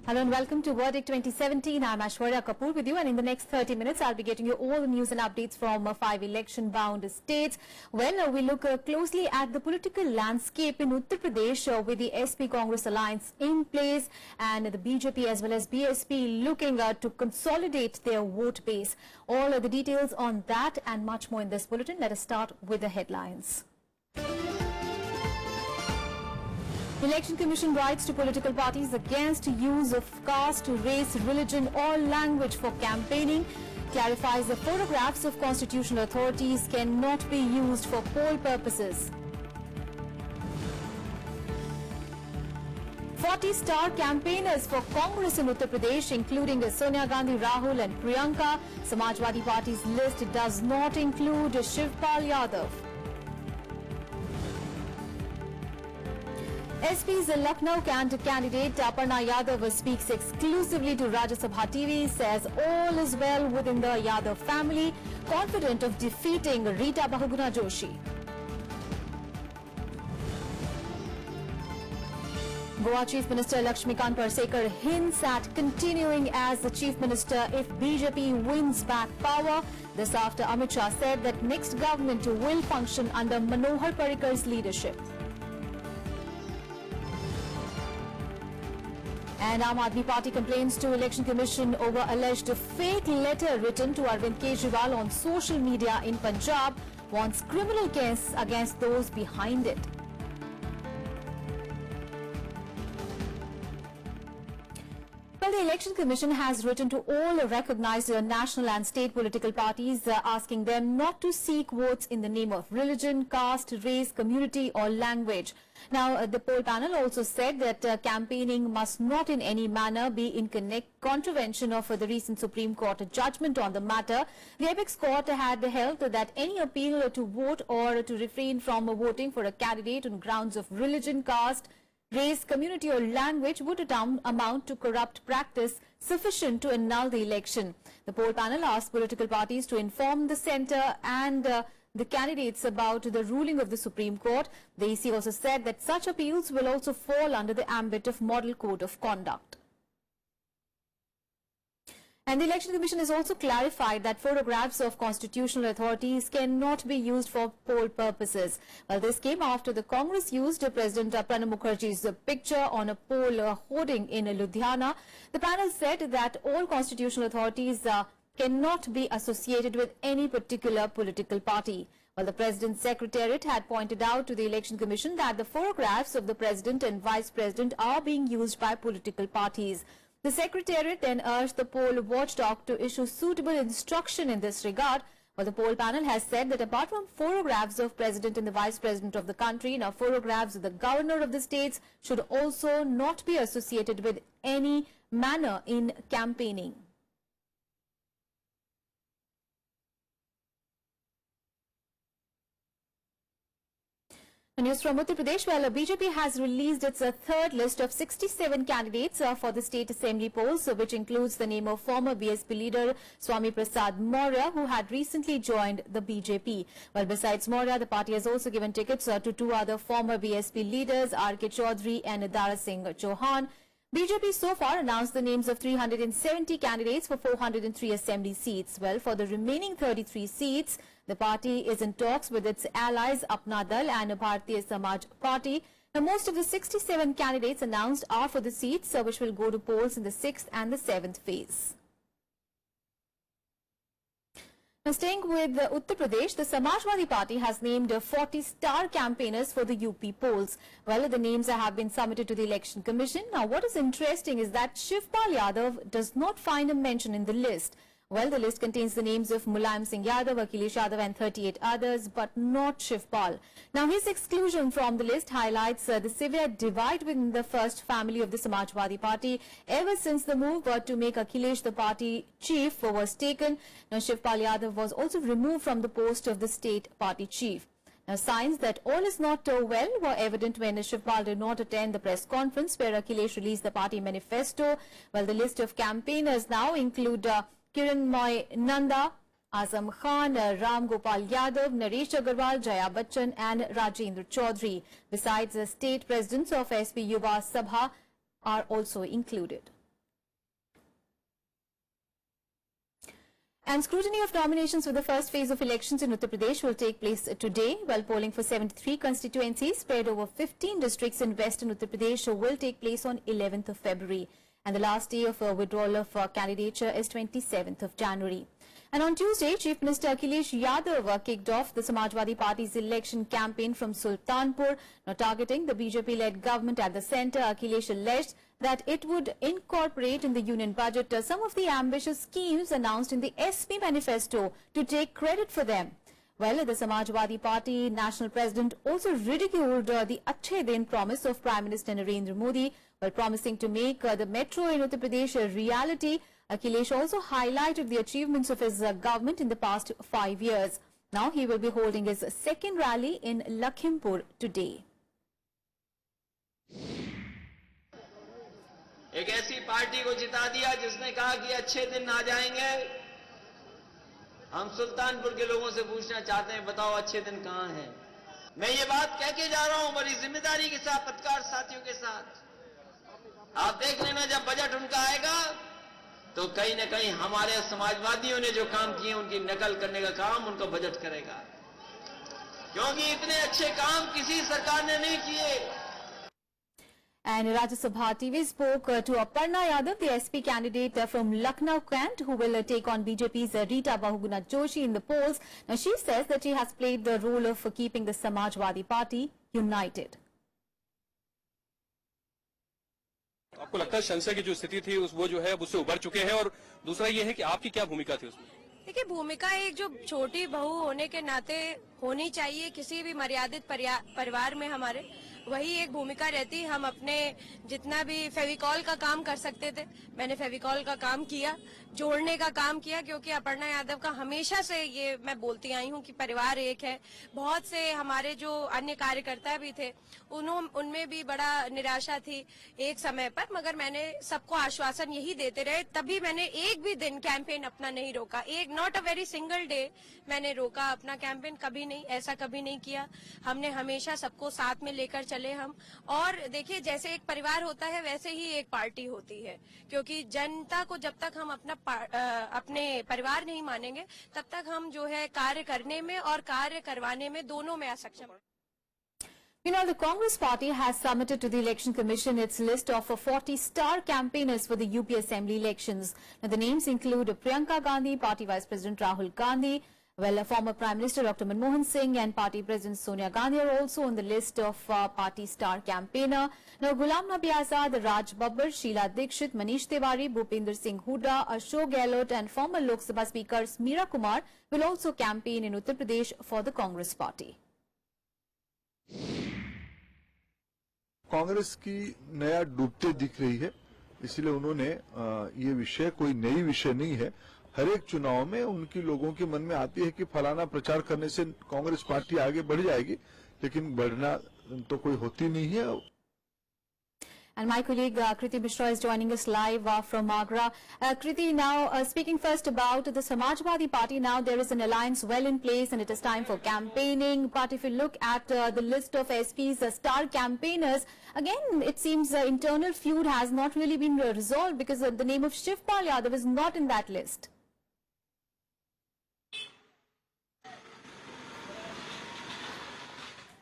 Hello and welcome to Verdict 2017. I'm Ashwarya Kapoor with you, and in the next 30 minutes I'll be getting you all the news and updates from 5 election-bound states. Well, we look closely at the political landscape in Uttar Pradesh with the SP Congress alliance in place and the BJP as well as BSP looking to consolidate their vote base. All of the details on that and much more in this bulletin. Let us start with the headlines. Election Commission writes to political parties against use of caste, race, religion or language for campaigning. Clarifies the photographs of constitutional authorities cannot be used for poll purposes. 40 star campaigners for Congress in Uttar Pradesh, including Sonia Gandhi, Rahul and Priyanka. Samajwadi Party's list does not include Shivpal Yadav. SP's Lucknow candidate Aparna Yadav speaks exclusively to Rajya Sabha TV, says all is well within the Yadav family, confident of defeating Rita Bahuguna Joshi. Goa Chief Minister Lakshmikant Parsekar hints at continuing as the Chief Minister if BJP wins back power. This after Amit Shah said that next government will function under Manohar Parikar's leadership. And Aam Aadmi Party complains to Election Commission over alleged fake letter written to Arvind Kejriwal on social media in Punjab, wants criminal case against those behind it. Well, the Election Commission has written to all recognized national and state political parties asking them not to seek votes in the name of religion, caste, race, community or language. Now, the poll panel also said that campaigning must not in any manner be in contravention of the recent Supreme Court judgment on the matter. The Apex Court had held that any appeal to vote or to refrain from voting for a candidate on grounds of religion, caste, race, community or language would amount to corrupt practice sufficient to annul the election. The poll panel asked political parties to inform the centre and the candidates about the ruling of the Supreme Court. The EC also said that such appeals will also fall under the ambit of Model Code of Conduct. And the Election Commission has also clarified that photographs of constitutional authorities cannot be used for poll purposes. Well, this came after the Congress used President Pranab Mukherjee's picture on a poll hoarding in Ludhiana. The panel said that all constitutional authorities cannot be associated with any particular political party. Well, the President's Secretariat had pointed out to the Election Commission that the photographs of the President and Vice President are being used by political parties. The Secretariat then urged the poll watchdog to issue suitable instruction in this regard. Well, the poll panel has said that apart from photographs of President and the Vice President of the country, now photographs of the Governor of the states should also not be associated with any manner in campaigning. News from Uttar Pradesh. Well, BJP has released its third list of 67 candidates for the state assembly polls, which includes the name of former BSP leader Swami Prasad Maurya, who had recently joined the BJP. Well, besides Maurya, the party has also given tickets to two other former BSP leaders, R.K. Chaudhary and Dara Singh Chauhan. BJP so far announced the names of 370 candidates for 403 assembly seats. Well, for the remaining 33 seats, the party is in talks with its allies Apna Dal and Bharatiya Samaj Party. Now, most of the 67 candidates announced are for the seats which will go to polls in the 6th and the 7th phase. Now, staying with Uttar Pradesh, the Samajwadi Party has named 40 star campaigners for the UP polls. Well, the names have been submitted to the Election Commission. Now, what is interesting is that Shivpal Yadav does not find a mention in the list. Well, the list contains the names of Mulayam Singh Yadav, Akhilesh Yadav and 38 others, but not Shivpal. Now, his exclusion from the list highlights the severe divide within the first family of the Samajwadi Party ever since the move to make Akhilesh the party chief was taken. Now, Shivpal Yadav was also removed from the post of the state party chief. Now, signs that all is not well were evident when Shivpal did not attend the press conference where Akhilesh released the party manifesto. Well, the list of campaigners now include Kiranmoy Nanda, Azam Khan, Ram Gopal Yadav, Naresh Agarwal, Jaya Bachchan and Rajendra Chaudhary. Besides, the state presidents of SP Yuva Sabha are also included. And scrutiny of nominations for the first phase of elections in Uttar Pradesh will take place today, while polling for 73 constituencies spread over 15 districts in western Uttar Pradesh will take place on 11th of February. And the last day of withdrawal of candidature is 27th of January. And on Tuesday, Chief Minister Akhilesh Yadav kicked off the Samajwadi Party's election campaign from Sultanpur. Now targeting the BJP-led government at the centre, Akhilesh alleged that it would incorporate in the union budget some of the ambitious schemes announced in the SP manifesto to take credit for them. Well, the Samajwadi Party national president also ridiculed the Achhe Din promise of Prime Minister Narendra Modi while promising to make the metro in Uttar Pradesh a reality. Akhilesh also highlighted the achievements of his government in the past 5 years. Now he will be holding his second rally in Lakhimpur today. एक ऐसी party को जिता दिया जिसने कहा कि अच्छे दिन आ जाएंगे। हम सुल्तानपुर के लोगों से पूछना चाहते हैं, बताओ अच्छे दिन कहां हैं? मैं ये बात कह के जा रहा हूं बड़ी जिम्मेदारी के साथ, पत्रकार साथियों के साथ। आप देख लेना जब बजट उनका आएगा तो कहीं न कहीं हमारे समाजवादियों ने जो काम किए उनकी नकल करने का काम उनका बजट करेगा, क्योंकि इतने अच्छे काम किसी सरकार ने नहीं किए। And Rajya Sabha TV spoke to Aparna Yadav, the SP candidate from Lucknow Kent, who will take on BJP's Rita Bahuguna Joshi in the polls. Now, she says that she has played the role of keeping the Samajwadi Party united. आपको लगता है संशय की जो स्थिति थी वो जो है उससे उबर चुके हैं, और दूसरा ये है कि आपकी क्या भूमिका थी उसमें? देखिए, भूमिका एक जो छोटी बहू होने के नाते होनी चाहिए किसी भी मर्यादित परिवार में हमारे, वही एक भूमिका रहती। हम अपने जितना भी फेविकॉल का काम कर सकते थे, मैंने फेविकॉल का काम किया, जोड़ने का काम किया, क्योंकि अपर्णा यादव का हमेशा से ये मैं बोलती आई हूँ कि परिवार एक है। बहुत से हमारे जो अन्य कार्यकर्ता भी थे उनमें भी बड़ा निराशा थी एक समय पर, मगर मैंने सबको आश्वासन यही देते रहे। तभी मैंने एक भी दिन कैंपेन अपना नहीं रोका, एक not a very single day मैंने रोका अपना कैंपेन, कभी नहीं, ऐसा कभी नहीं किया। हमने हमेशा सबको साथ में लेकर चले हम। और देखिए, जैसे एक परिवार होता है वैसे ही एक पार्टी होती है, क्योंकि जनता को जब तक हम अपने परिवार नहीं मानेंगे तब तक हम जो है कार्य करने में और कार्य करवाने में दोनों में असक्षम। Meanwhile, the Congress party has submitted to the Election Commission its list of 40 star campaigners for the UP Assembly elections. Now, the names include Priyanka Gandhi, Party Vice President Rahul Gandhi, former Prime Minister Dr. Manmohan Singh and Party President Sonia Gandhi are also on the list of party star campaigner. Now, Ghulam Nabi Azad, Raj Babbar, Sheila Dikshit, Manish Tiwari, Bhupinder Singh Hooda, Ashok Gehlot and former Lok Sabha Speaker Meera Kumar will also campaign in Uttar Pradesh for the Congress party. Congress की नया डूबते दिख रही है, इसलिए उन्होंने ये विषय कोई नई विषय नहीं है। हर एक चुनाव में उनकी लोगों के मन में आती है कि फलाना प्रचार करने से कांग्रेस पार्टी आगे बढ़ जाएगी, लेकिन बढ़ना तो कोई होती नहीं है। And my colleague Kriti Mishra is joining us live from Agra. Kriti, now speaking first about the Samajwadi Party, now there is an alliance well in place and it is time for campaigning. But if you look at the list of SP's star campaigners, again it seems internal feud has not really been resolved because the name of Shivpal Yadav is not in that list.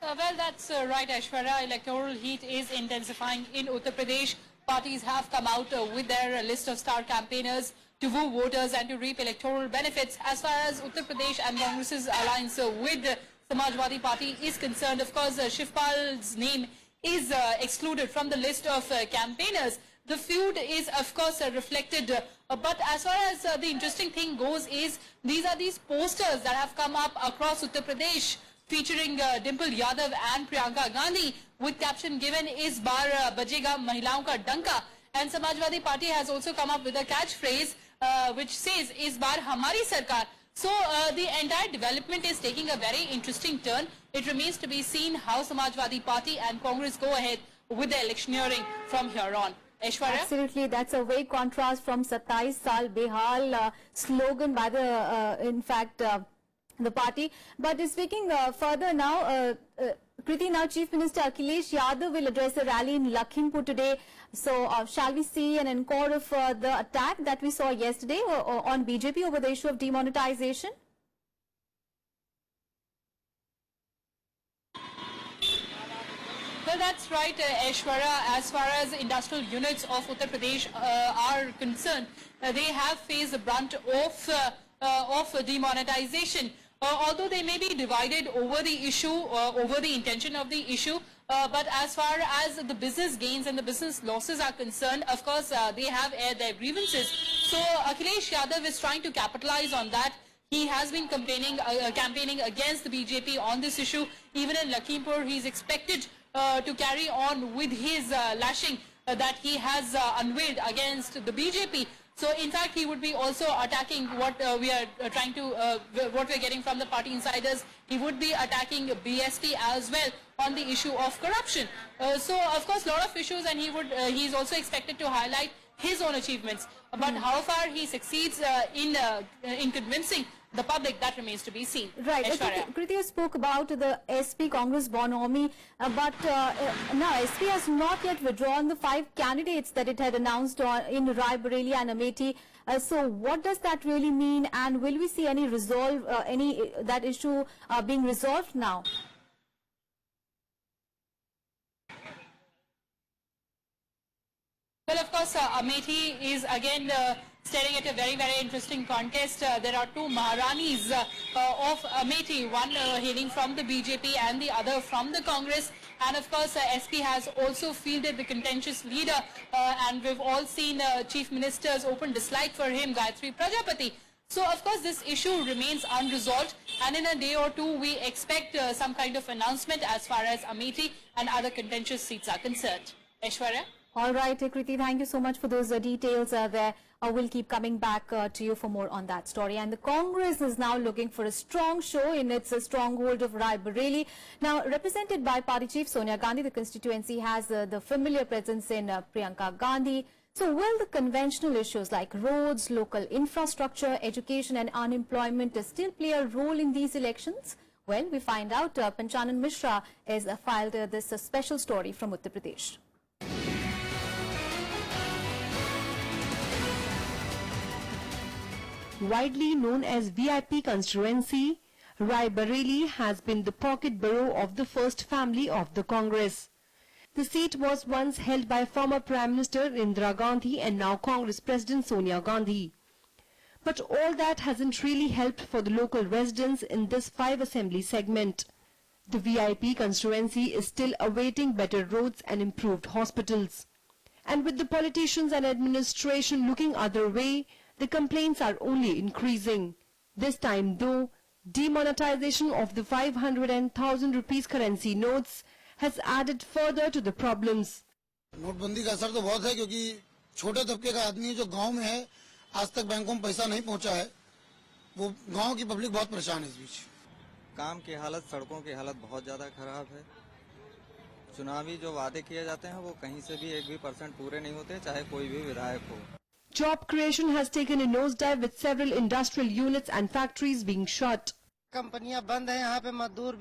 Well, that's right, Aishwarya. Electoral heat is intensifying in Uttar Pradesh. Parties have come out with their list of star campaigners to woo voters and to reap electoral benefits. As far as Uttar Pradesh and Congress's alliance with Samajwadi Party is concerned, of course, Shivpal's name is excluded from the list of campaigners. The feud is, of course, reflected. But as far as the interesting thing goes is, these are these posters that have come up across Uttar Pradesh featuring Dimple Yadav and Priyanka Gandhi with caption given "Is baar bajega mahilaon ka danka," and Samajwadi Party has also come up with a catchphrase which says "Is baar hamari sarkar." So the entire development is taking a very interesting turn. It remains to be seen how Samajwadi Party and Congress go ahead with the electioneering from here on. Aishwarya? Absolutely, that's a way contrast from 27 Saal Behal slogan by the, in fact, the party. But speaking further now, Kriti, now Chief Minister Akhilesh Yadav will address a rally in Lakhimpur today. So shall we see an encore of the attack that we saw yesterday on BJP over the issue of demonetization? Well, that's right, Aishwarya. As far as industrial units of Uttar Pradesh are concerned, they have faced the brunt of demonetization. Although they may be divided over the issue, over the intention of the issue, but as far as the business gains and the business losses are concerned, of course, they have aired their grievances. So Akhilesh Yadav is trying to capitalize on that. He has been campaigning against the BJP on this issue. Even in Lakhimpur, he is expected to carry on with his lashing that he has unveiled against the BJP. So in fact, he would be also attacking what we are what we are getting from the party insiders. He would be attacking BSP as well on the issue of corruption. So of course, a lot of issues, and he is also expected to highlight his own achievements. But how far he succeeds in convincing the public, that remains to be seen. Right. Kriti spoke about the SP Congress Bonomi, but now SP has not yet withdrawn the 5 candidates that it had announced in Rai Bareli and Amethi. So what does that really mean, and will we see any that issue being resolved now? Well, of course, Amethi is again staring at a very, very interesting contest. There are 2 Maharanis of Amethi, one hailing from the BJP and the other from the Congress. And of course, SP has also fielded the contentious leader, and we've all seen Chief Minister's open dislike for him, Gayatri Prajapati. So, of course, this issue remains unresolved, and in a day or two, we expect some kind of announcement as far as Amethi and other contentious seats are concerned. Aishwarya? All right, Kriti, thank you so much for those details there. We'll keep coming back to you for more on that story. And the Congress is now looking for a strong show in its stronghold of Rai Bareli. Now, represented by Party Chief Sonia Gandhi, the constituency has the familiar presence in Priyanka Gandhi. So will the conventional issues like roads, local infrastructure, education and unemployment still play a role in these elections? Well, we find out. Panchanan Mishra has filed this special story from Uttar Pradesh. Widely known as VIP constituency, Rai Bareli has been the pocket borough of the first family of the Congress. The seat was once held by former Prime Minister Indira Gandhi and now Congress President Sonia Gandhi. But all that hasn't really helped for the local residents in this 5 assembly segment. The VIP constituency is still awaiting better roads and improved hospitals. And with the politicians and administration looking other way, the complaints are only increasing. This time though, demonetization of the 500 and 1000 rupees currency notes has added further to the problems. नोटबंदी का असर तो बहुत है, क्योंकि छोटे तबके का आदमी जो गांव में है, आज तक बैंकों में पैसा नहीं पहुंचा है, वो गांव की पब्लिक बहुत परेशान है इस बीच। काम की हालत, सड़कों की हालत बहुत ज्यादा खराब है। चुनावी जो वादे किए जाते हैं वो कहीं से भी 1% पूरे नहीं होते, चाहे कोई भी विधायक हो। Job creation has taken a nosedive with several industrial units and factories being shut. कंपनियां बंद हैं, यहाँ पे मजदूर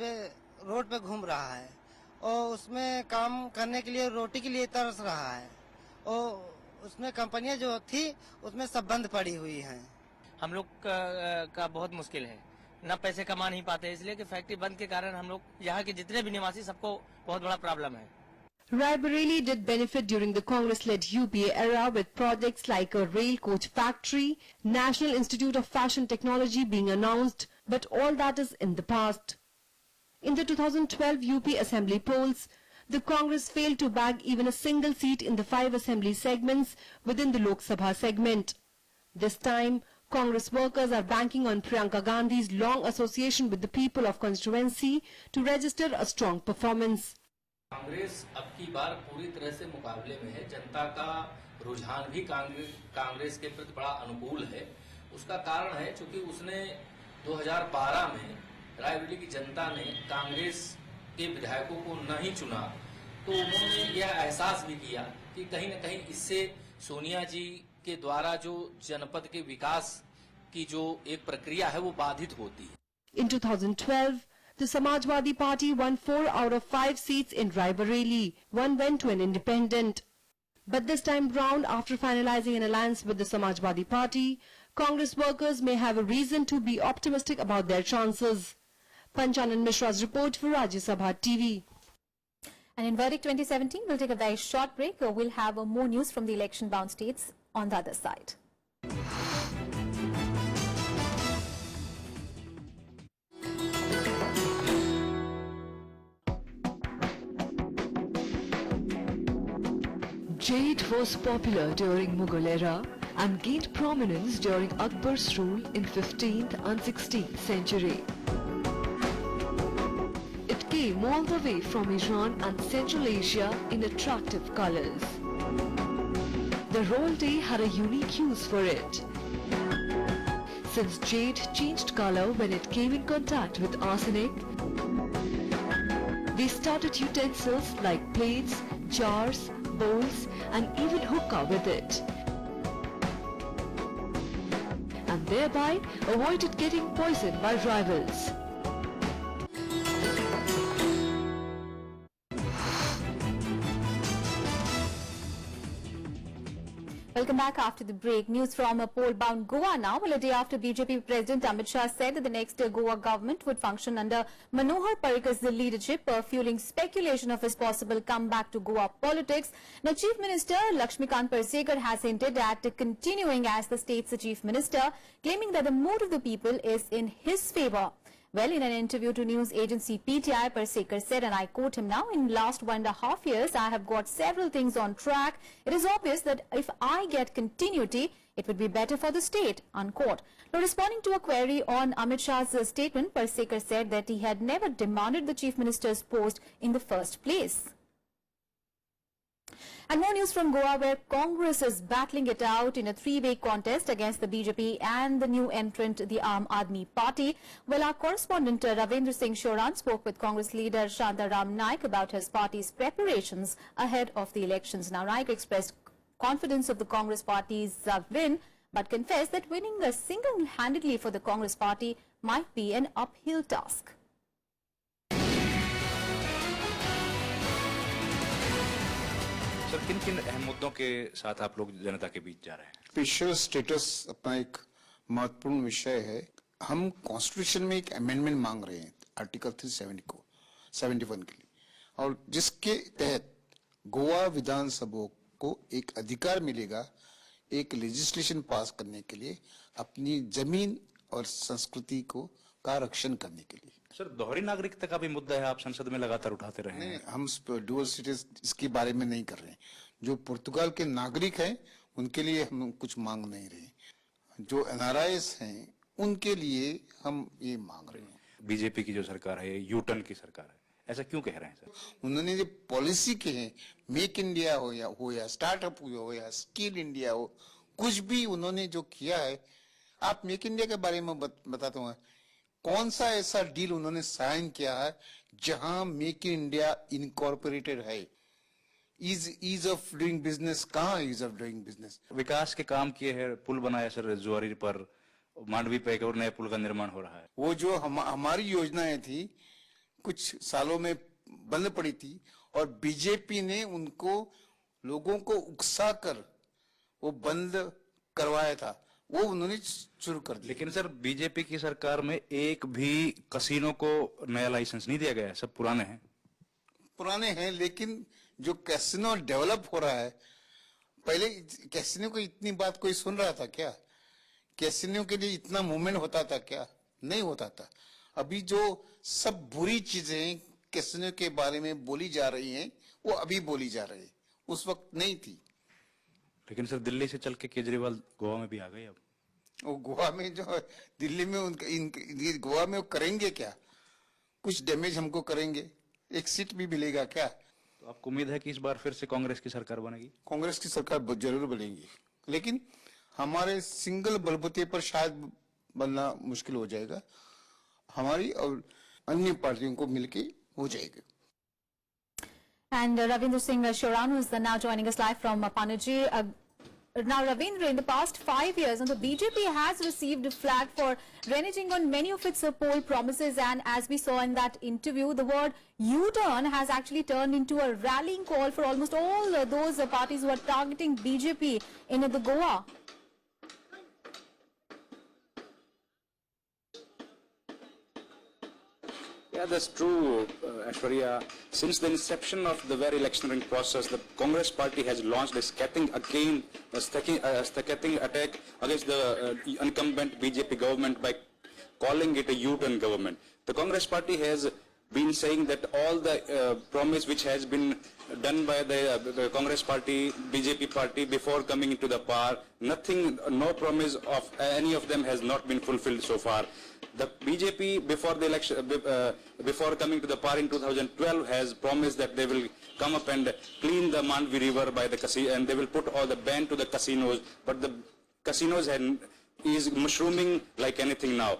रोड पे घूम रहा है और उसमें काम करने के लिए रोटी के लिए तरस रहा है और उसमें कंपनियां जो थी उसमें सब बंद पड़ी हुई हैं। हम लोग का बहुत मुश्किल है, न पैसे कमा नहीं पाते, इसलिए कि फैक्ट्री बंद के कारण हम लोग यहाँ के जितने भी निवासी सबको बहुत बड़ा प्रॉब्लम है। Rai Bareli did benefit during the Congress-led UPA era with projects like a rail coach factory, National Institute of Fashion Technology being announced, but all that is in the past. In the 2012 UP Assembly polls, the Congress failed to bag even a single seat in the 5 assembly segments within the Lok Sabha segment. This time, Congress workers are banking on Priyanka Gandhi's long association with the people of constituency to register a strong performance. Congress अब की बार पूरी तरह से मुकाबले में है। जनता का रुझान भी कांग्रेस के प्रति बड़ा अनुकूल है। उसका कारण है क्योंकि उसने 2012 में रायबरेली की जनता ने कांग्रेस के विधायकों को नहीं चुना, तो उन्होंने यह एहसास भी किया कि कहीं न कहीं इससे सोनिया जी के द्वारा जो जनपद के विकास की जो एक प्रक्रिया है वो बाधित होती है। In 2012, The Samajwadi Party won 4 out of 5 seats in Raebareli. 1 went to an independent. But this time round, after finalizing an alliance with the Samajwadi Party, Congress workers may have a reason to be optimistic about their chances. Panchanan Mishra's report for Rajya Sabha TV. And in Verdict 2017, we'll take a very short break. We'll have more news from the election-bound states on the other side. Jade was popular during Mughal era and gained prominence during Akbar's rule in 15th and 16th century. It came all the way from Iran and Central Asia in attractive colors. The royalty had a unique use for it. Since jade changed color when it came in contact with arsenic, they started utensils like plates, jars, bowls and even hookah with it, and thereby avoided getting poisoned by rivals. Welcome back after the break. News from a poll-bound Goa now. Well, a day after BJP President Amit Shah said that the next Goa government would function under Manohar Parrikar's leadership, fueling speculation of his possible comeback to Goa politics. Now, Chief Minister Lakshmikant Parsekar has hinted at continuing as the state's chief minister, claiming that the mood of the people is in his favour. Well, in an interview to news agency PTI, Parsekar said, and I quote him now, "In last 1.5 years, I have got several things on track. It is obvious that if I get continuity, it would be better for the state," unquote. Now, responding to a query on Amit Shah's statement, Parsekar said that he had never demanded the chief minister's post in the first place. And more news from Goa, where Congress is battling it out in a three-way contest against the BJP and the new entrant, the Aam Aadmi Party. Well, our correspondent Ravindra Singh Shoran spoke with Congress leader Shantaram Naik about his party's preparations ahead of the elections. Now, Naik expressed confidence of the Congress party's win, but confessed that winning single-handedly for the Congress party might be an uphill task. Sir, किन किन अहम मुद्दों के साथ आप लोग जनता के बीच जा रहे हैं? स्पेशल स्टेटस अपना एक महत्वपूर्ण विषय है। हम कॉन्स्टिट्यूशन में एक अमेंडमेंट मांग रहे हैं आर्टिकल 371 के लिए, और जिसके तहत गोवा विधानसभा को एक अधिकार मिलेगा एक लेजिस्लेशन पास करने के लिए, अपनी जमीन और संस्कृति का रक्षण करने के लिए। सर, दोहरी नागरिकता का भी मुद्दा है, आप संसद में लगातार उठाते रहे हैं। हम डुअल स्टेटस इसके बारे में नहीं कर रहे हैं। जो पुर्तगाल के नागरिक हैं उनके लिए हम कुछ मांग नहीं रहे। जो एनआरआईज हैं उनके लिए हम ये मांग रहे हैं। बीजेपी की जो सरकार है, यूटर्न की सरकार है, ऐसा क्यों कह रहे हैं सर? उन्होंने जो पॉलिसी के हैं, मेक इंडिया हो या स्टार्टअप हो या स्किल इंडिया हो, कुछ भी उन्होंने जो किया है। आप मेक इंडिया के बारे में बताता हूँ, कौन सा ऐसा डील उन्होंने साइन किया है जहां मेक इन इंडिया इनकॉर्पोरेटेड है? ईज ऑफ डूइंग बिजनेस कहाँ है? ईज ऑफ डूइंग बिजनेस विकास के काम किए हैं, पुल बनाया सर जुआरी पर, मांडवी पे एक और नया पुल का निर्माण हो रहा है। वो जो हमारी योजनाएं थी कुछ सालों में बंद पड़ी थी, और बीजेपी ने उनको लोगों को उकसा कर वो बंद करवाया था, वो उन्होंने शुरू कर दिया। लेकिन सर, बीजेपी की सरकार में एक भी कसीनो को नया लाइसेंस नहीं दिया गया है, सब पुराने हैं। लेकिन जो कैसीनो डेवलप हो रहा है, पहले कैसीनो को इतनी बात कोई सुन रहा था क्या? कैसीनो के लिए इतना मूवमेंट होता था क्या? नहीं होता था। अभी जो सब बुरी चीजें कैसीनो के बारे में बोली जा रही हैं, वो अभी बोली जा रही है, उस वक्त नहीं थी। लेकिन सर, दिल्ली से चल के केजरीवाल गोवा में भी आ गए। अब वो गोवा में जो दिल्ली में गोवा में वो करेंगे क्या? कुछ डैमेज हमको करेंगे, एक सीट भी मिलेगा क्या? तो आपको उम्मीद है कि इस बार फिर से कांग्रेस की सरकार बनेगी? कांग्रेस की सरकार जरूर बनेगी, लेकिन हमारे सिंगल बलबूते पर शायद बनना मुश्किल हो जाएगा। हमारी और अन्य पार्टियों को मिलके हो जाएगा। And Ravindra Singh Shoran, who is now joining us live from Panaji. Now, Ravindra, in the past 5 years, the BJP has received flack for reneging on many of its poll promises, and as we saw in that interview, the word U-turn has actually turned into a rallying call for almost all those parties who are targeting BJP in the Goa. Yeah, that's true, Aishwarya. Since the inception of the very electioneering process, the Congress party has launched a scathing attack against the incumbent BJP government by calling it a U-turn government. The Congress party has been saying that all the promise which has been done by the Congress party, BJP party before coming into the power, nothing, no promise of any of them has not been fulfilled so far. The BJP before the election, before coming to the power in 2012 has promised that they will come up and clean the Mandvi river by the casino, and they will put all the ban to the casinos, but the casinos is mushrooming like anything now.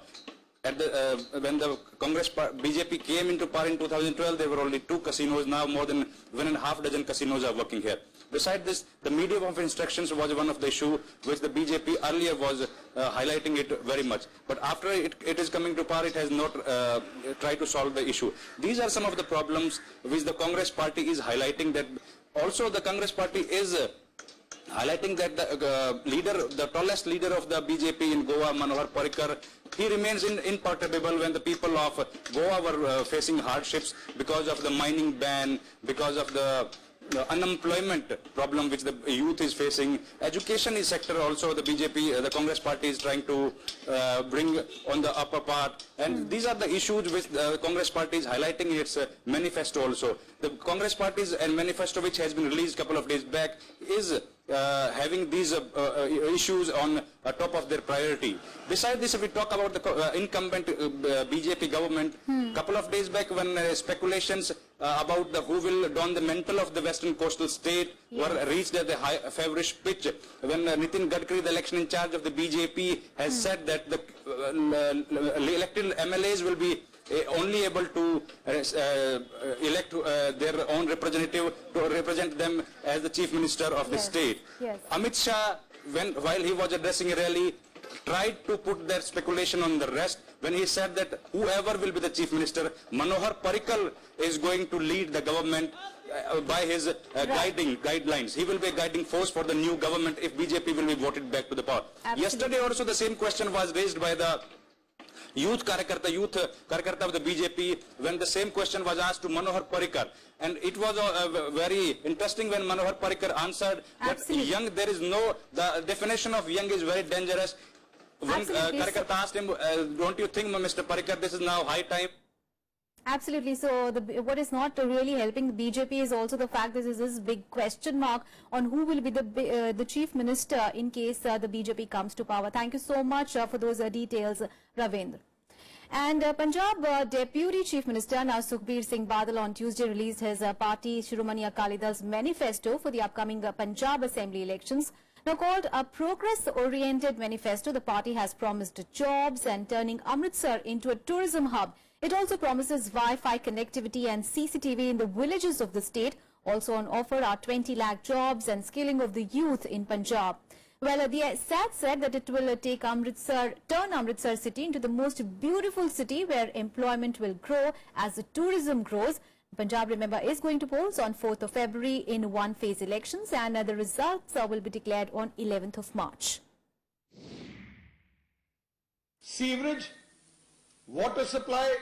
At the, when the BJP came into power in 2012, there were only 2 casinos. Now more than 1.5 dozen casinos are working here. Besides this, the medium of instructions was one of the issue which the BJP earlier was highlighting it very much. But after it is coming to power, it has not tried to solve the issue. These are some of the problems which the Congress party is highlighting. That also the Congress party is highlighting that the tallest leader of the BJP in Goa, Manohar Parrikar, he remains imperturbable when the people of Goa were facing hardships because of the mining ban, because of the unemployment problem which the youth is facing. Education is sector also the BJP, the Congress party is trying to bring on the upper part, and these are the issues which the Congress party is highlighting in its manifesto also. The Congress party's manifesto, which has been released a couple of days back, is having these issues on top of their priority. Besides this, if we talk about the incumbent BJP government, couple of days back when speculations about who will don the mantle of the western coastal state were reached at the feverish pitch, when Nitin Gadkari, the election in charge of the BJP, has said that the elected MLAs will be only able to elect their own representative to represent them as the chief minister of the state. Yes. Amit Shah, while he was addressing a rally, tried to put that speculation on the rest when he said that whoever will be the chief minister, Manohar Parrikar is going to lead the government by his guidelines. He will be a guiding force for the new government if BJP will be voted back to the power. Absolutely. Yesterday also the same question was raised by the youth Karyakarta of the BJP, when the same question was asked to Manohar Parrikar. And it was very interesting when Manohar Parrikar answered that young, there is no, the definition of young is very dangerous. When Karyakarta asked him, don't you think, Mr. Parrikar, this is now high time? Absolutely. So what is not really helping the BJP is also the fact that there is this big question mark on who will be the chief minister in case the BJP comes to power. Thank you so much for those details, Ravindra. And Punjab Deputy Chief Minister now Sukhbir Singh Badal on Tuesday released his party Shiromani Akali Dal's manifesto for the upcoming Punjab Assembly elections. Now called a progress-oriented manifesto, the party has promised jobs and turning Amritsar into a tourism hub. It also promises Wi-Fi connectivity and CCTV in the villages of the state. Also on offer are 20 lakh jobs and skilling of the youth in Punjab. Well, the SAT said that it will turn Amritsar city into the most beautiful city where employment will grow as the tourism grows. Punjab, remember, is going to polls on 4th of February in one-phase elections, and the results will be declared on 11th of March. Sewerage, water supply,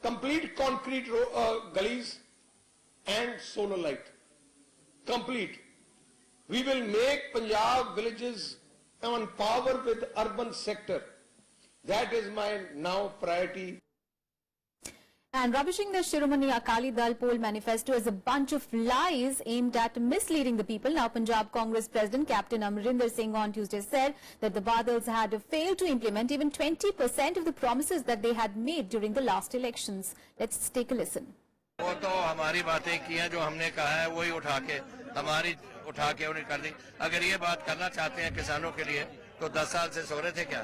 complete concrete gullies and solar light. Complete. We will make Punjab villages on power with urban sector. That is my now priority. And rubbishing the Shiromani Akali Dal poll manifesto is a bunch of lies aimed at misleading the people. Now, Punjab Congress President Captain Amrinder Singh on Tuesday said that the Badals had failed to implement even 20% of the promises that they had made during the last elections. Let's take a listen. वो तो हमारी बातें की हैं जो हमने कहा है वही उठा के उन्हें कर दी। अगर ये बात करना चाहते हैं किसानों के लिए तो 10 साल से सो रहे थे क्या?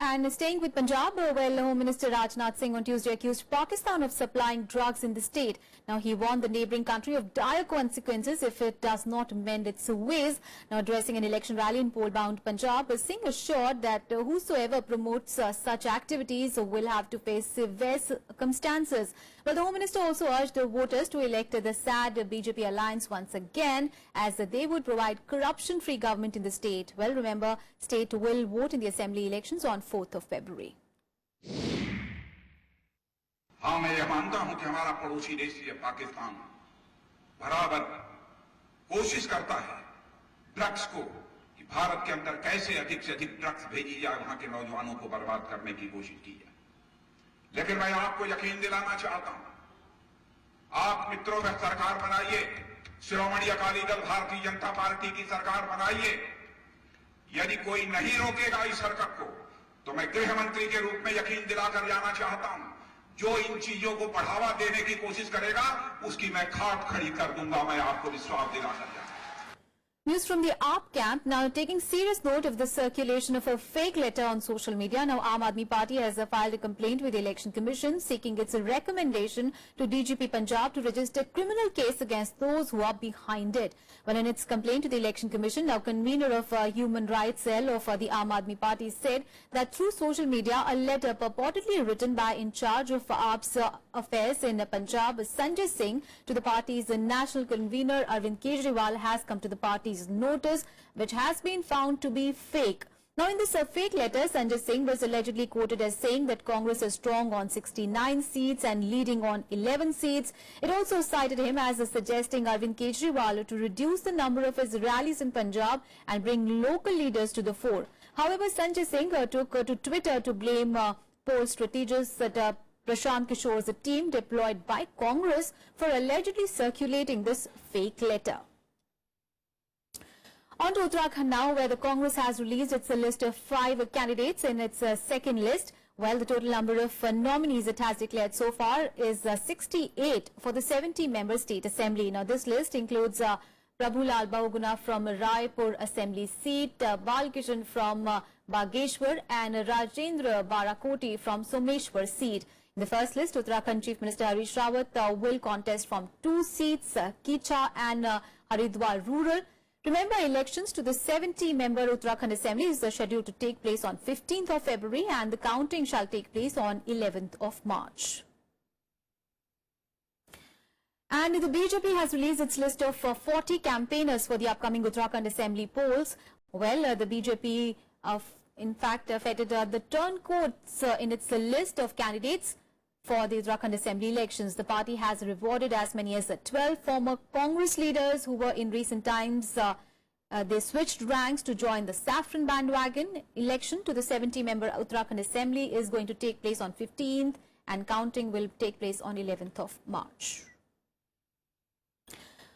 And staying with Punjab, Home Minister Rajnath Singh on Tuesday accused Pakistan of supplying drugs in the state. Now, he warned the neighbouring country of dire consequences if it does not mend its ways. Now, addressing an election rally in poll-bound Punjab, Singh assured that whosoever promotes such activities will have to face severe circumstances. But the Home Minister also urged the voters to elect the SAD BJP alliance once again, as they would provide corruption-free government in the state. Well, remember, state will vote in the assembly elections on 4th of February. हाँ, मैं यह मानता हूं कि हमारा पड़ोसी देश ये पाकिस्तान बराबर कोशिश करता है ड्रग्स को कि भारत के अंदर कैसे अधिक से अधिक ड्रग्स भेजी जाए, वहां के नौजवानों को बर्बाद करने की कोशिश की जाए। लेकिन मैं आपको यकीन दिलाना चाहता हूं, आप मित्रों में सरकार बनाइए, शिरोमणि अकाली दल भारतीय जनता पार्टी की सरकार बनाइए। यदि कोई नहीं रोकेगा इस हरकत को, तो मैं गृह मंत्री के रूप में यकीन दिलाकर जाना चाहता हूं, जो इन चीजों को बढ़ावा देने की कोशिश करेगा उसकी मैं खाट खड़ी कर दूंगा। मैं आपको विश्वास दिलाकर जाता हूं। News from the AAP camp, now taking serious note of the circulation of a fake letter on social media. Now, Aam Aadmi Party has filed a complaint with the Election Commission seeking its recommendation to DGP Punjab to register criminal case against those who are behind it. Well, in its complaint to the Election Commission, now convener of Human Rights Cell of the Aam Aadmi Party said that through social media, a letter purportedly written by in charge of AAP's affairs in Punjab, Sanjay Singh, to the party's national convener Arvind Kejriwal has come to the party's notice, which has been found to be fake. Now, in this fake letter, Sanjay Singh was allegedly quoted as saying that Congress is strong on 69 seats and leading on 11 seats. It also cited him as suggesting Arvind Kejriwal to reduce the number of his rallies in Punjab and bring local leaders to the fore. However, Sanjay Singh took to Twitter to blame poll strategist Prashant Kishore's team deployed by Congress for allegedly circulating this fake letter. On to Uttarakhand now, where the Congress has released its list of 5 candidates in its second list. Well, the total number of nominees it has declared so far is 68 for the 70-member state assembly. Now, this list includes Prabhulal Bahuguna from Raipur assembly seat, Balkishan from Bageshwar and Rajendra Barakoti from Someshwar seat. In the first list, Uttarakhand Chief Minister Harish Rawat will contest from 2 seats, Kicha and Haridwar Rural. Remember, elections to the 70-member Uttarakhand Assembly is scheduled to take place on 15th of February and the counting shall take place on 11th of March. And the BJP has released its list of 40 campaigners for the upcoming Uttarakhand Assembly polls. Well, the BJP, in fact, feted the turncoats in its list of candidates for the Uttarakhand Assembly elections. The party has rewarded as many as 12 former Congress leaders who were in recent times, they switched ranks to join the saffron bandwagon. Election to the 70-member Uttarakhand Assembly is going to take place on 15th and counting will take place on 11th of March.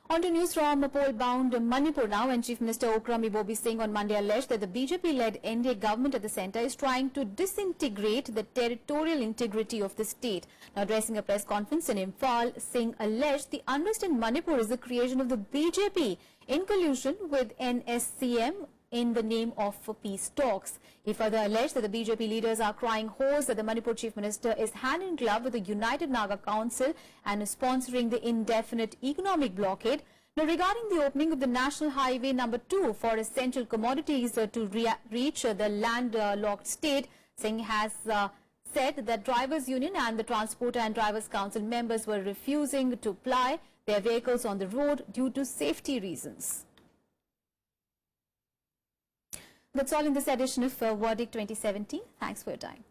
On to news from poll-bound Manipur now, and Chief Minister Okrami Bobi Singh on Monday alleged that the BJP-led NDA government at the centre is trying to disintegrate the territorial integrity of the state. Now, addressing a press conference in Imphal, Singh alleged the unrest in Manipur is the creation of the BJP in collusion with NSCM in the name of peace talks. He further alleged that the BJP leaders are crying hoarse that the Manipur Chief Minister is hand in glove with the United Naga Council and is sponsoring the indefinite economic blockade. Now, regarding the opening of the National Highway number 2 for essential commodities to reach the landlocked state, Singh has said that Drivers Union and the Transporter and Drivers Council members were refusing to ply their vehicles on the road due to safety reasons. That's all in this edition of Verdict 2017. Thanks for your time.